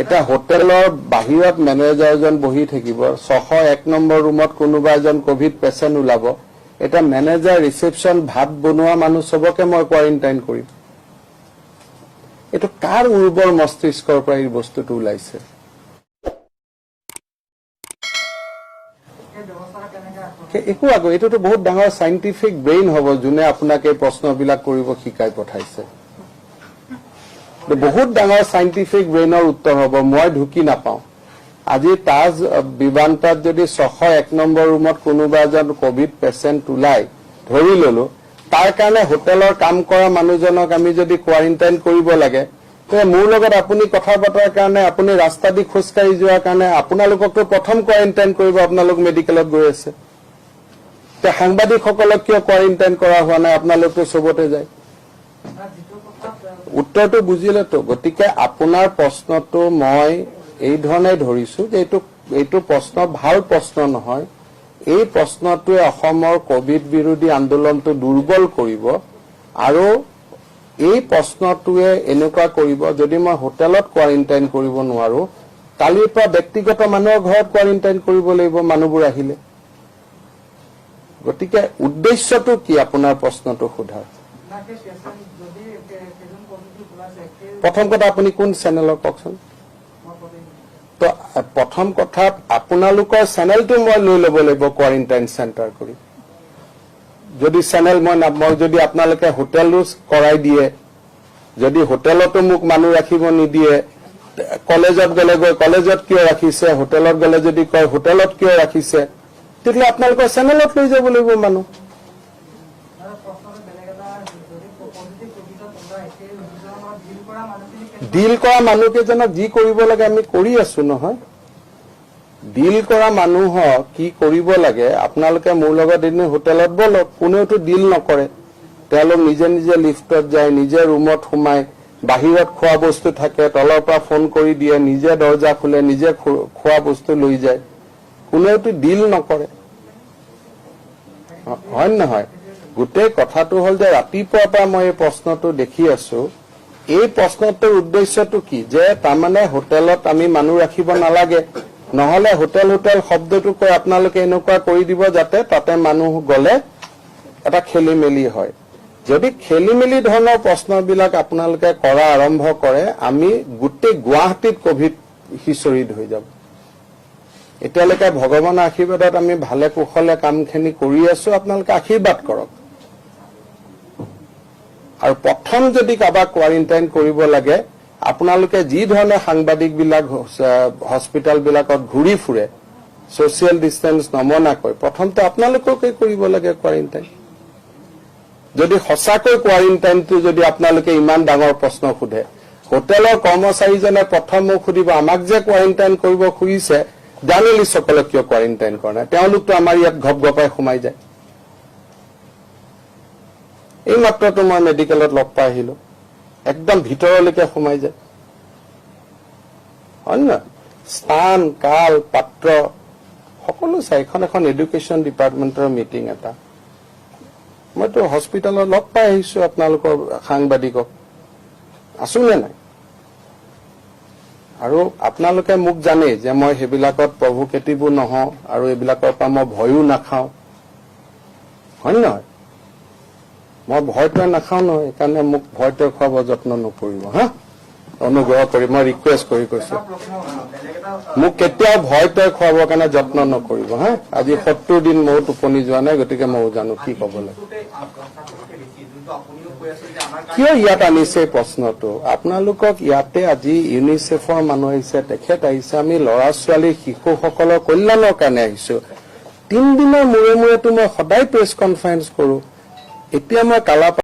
এটা হোটেলৰ বাহিৰত মেনেজাৰজন বহি থাকিব 601 নম্বৰ ৰুমত কোনোবা এজন কোভিড পেচেণ্ট ওলাব এটা মেনেজাৰ ৰিসেপশন ভাত বনোৱা মানুহ সবকে মই কোৱাৰেণ্টাইন কৰিম এটো কাৰ উৰ্বৰ মস্তিষ্কৰ পৰা এই বস্তুটো ওলাইছে একো আগো এটোতো বহুত ডাঙৰ সাইন্টিফিক ব্ৰেইন হ'ব যোনে আপোনাক এই প্ৰশ্নবিলাক কৰিব শিকাই পঠাইছে বহুত ডাঙৰ সাইন্টিফিক ব্ৰেইনৰ উত্তৰ হ'ব মই ঢুকি নাপাওঁ আজি তাজ বিমানটাত যদি 601 নম্বৰ ৰুমত কোনোবা এজন কোভিড পেচেণ্ট ওলাই ধৰি ললো তাৰ কাৰণে হোটেলৰ কাম কৰা মানুহজনক আমি যদি কোৱাৰেণ্টাইন কৰিব লাগে তে মোৰ লগত আপুনি কথা পতাৰ কাৰণে আপুনি ৰাস্তা দি খোজকাঢ়ি যোৱাৰ কাৰণে আপোনালোককটো প্ৰথম কোৱাৰেণ্টাইন কৰিব আপোনালোক মেডিকেলত গৈ আছে তে সাংবাদিকসকলক কিয় কোৱাৰেণ্টাইন কৰা হোৱা নাই আপোনালোকটো সবতে যায় উত্তৰটো বুজিলে তো গতিকে আপোনাৰ প্ৰশ্নটো মই এই ধৰণে ধৰিছো যে এইটো প্ৰশ্ন ভাল প্ৰশ্ন নহয় এই প্ৰশ্নটোৱে অসমৰ কোভিড বিৰোধী আন্দোলনটো দুৰ্বল কৰিব আৰু এই প্ৰশ্নটোৱে এনেকুৱা কৰিব যদি মই হোটেলত কোৱাৰেণ্টাইন কৰিব নোৱাৰো কালিৰ পৰা ব্যক্তিগত মানুহৰ ঘৰত কোৱাৰেণ্টাইন কৰিব লাগিব মানুহবোৰ আহিলে গতিকে উদ্দেশ্যটো কি আপোনাৰ প্ৰশ্নটো সোধাৰ প্ৰথম কথা আপুনি কোন চেনেলৰ কওকচোন তো প্ৰথম কথা আপোনালোকৰ চেনেলটো মই লৈ ল'ব লাগিব কোৱাৰেণ্টাইন চেণ্টাৰ কৰি যদি চেনেল মই যদি আপোনালোকে হোটেলো কৰাই দিয়ে যদি হোটেলতো মোক মানুহ ৰাখিব নিদিয়ে কলেজত গলে গৈ কলেজত কিয় ৰাখিছে হোটেলত গলে যদি কয় হোটেলত কিয় ৰাখিছে তেতিয়া আপোনালোকৰ চেনেলত লৈ যাব লাগিব মানুহ ডিল কৰা মানুহকেইজনক যি কৰিব লাগে আমি কৰি আছো নহয় ডিল কৰা মানুহক কি কৰিব লাগে আপোনালোকে মোৰ লগত এদিন হোটেলত বলক কোনেওতো ডিল নকৰে তেওঁলোক নিজে নিজে লিফটত যায় নিজে ৰুমত সোমায় বাহিৰত খোৱা বস্তু থাকে তলৰ পৰা ফোন কৰি দিয়ে নিজে দৰ্জা খুলে নিজে খোৱা বস্তু লৈ যায় কোনেওতো ডিল নকৰে হয় নহয় গোটেই কথাটো হল যে ৰাতিপুৱাৰ পৰা মই এই প্ৰশ্নটো দেখি আছো এই প্ৰশ্নটোৰ উদ্দেশ্যটো কি যে তাৰমানে হোটেলত আমি মানুহ ৰাখিব নালাগে নহলে হোটেল শব্দটো কৈ আপোনালোকে এনেকুৱা কৰি দিব যাতে তাতে মানুহ গলে এটা খেলিমেলি হয় যদি খেলিমেলি ধৰণৰ প্ৰশ্নবিলাক আপোনালোকে কৰা আৰম্ভ কৰে আমি গোটেই গুৱাহাটীত কোভিড হিচৰিত হৈ যাব এতিয়ালৈকে ভগৱানৰ আশীৰ্বাদত আমি ভালে কুশলে কামখিনি কৰি আছো আপোনালোকে আশীৰ্বাদ কৰক আৰু প্ৰথম যদি কাবাক কোৱাৰেণ্টাইন কৰিব লাগে আপোনালোকে যি ধৰণে সাংবাদিক বিলাক হস্পিটাল বিলাকত ঘূৰি ফুৰে সোশ্যাল ডিস্টেন্স নমনাকৈ প্ৰথমতে আপোনালোককে কৰিব লাগে কোৱাৰেণ্টাইন যদি সঁচাকৈ কোৱাৰেণ্টাইনটো যদি আপোনালোকে ইমান ডাঙৰ প্ৰশ্ন সোধে হোটেলৰ কৰ্মচাৰীজনে প্ৰথম মোক সুধিব আমাক যে কোৱাৰেণ্টাইন কৰিব খুজিছে জাৰ্নেলিষ্টসকলক কিয় কোৱাৰেণ্টাইন কৰা নাই তেওঁলোকতো আমাৰ ইয়াত ঘপঘপাই সোমাই যায় এই মাত্ৰটো মই মেডিকেলত লগ পাই আহিলো একদম ভিতৰলৈকে সোমাই যায় হয় না স্থান কাল পাত্ৰ সকলো চাই এখন এডুকেশ্যন ডিপাৰ্টমেণ্টৰ মিটিং এটা মইতো হস্পিটেলত লগ পাই আহিছো আপোনালোকৰ সাংবাদিকক আছো নে নাই আৰু আপোনালোকে মোক জানে যে মই সেইবিলাকত প্ৰভোকেটিভো নহওঁ আৰু এইবিলাকৰ পৰা মই ভয়ো নাখাওঁ হয় নহয় মই ভয়টো নাখাওঁ নহয় সেইকাৰণে মোক ভয়টো খুৱাব যত্ন নকৰিব হা অনুগ্ৰহ কৰি মই ৰিকুৱেষ্ট কৰি কৈছো মোক কেতিয়াও ভয়টো খুৱাবৰ কাৰণে যত্ন নকৰিব হা আজি 70 দিন মোৰ টোপনি যোৱা নাই গতিকে মই জানো কি ক'ব লাগে কিয় ইয়াত আনিছে প্ৰশ্নটো আপোনালোকক ইয়াতে আজি ইউনিচেফৰ মানুহ আহিছে তেখেত আহিছে আমি ল'ৰা ছোৱালী শিশুসকলৰ কল্যাণৰ কাৰণে আহিছো 3 দিনৰ মূৰে মূৰেতো মই সদায় প্ৰেছ কনফাৰেন্স কৰো এতিয়া মই কালা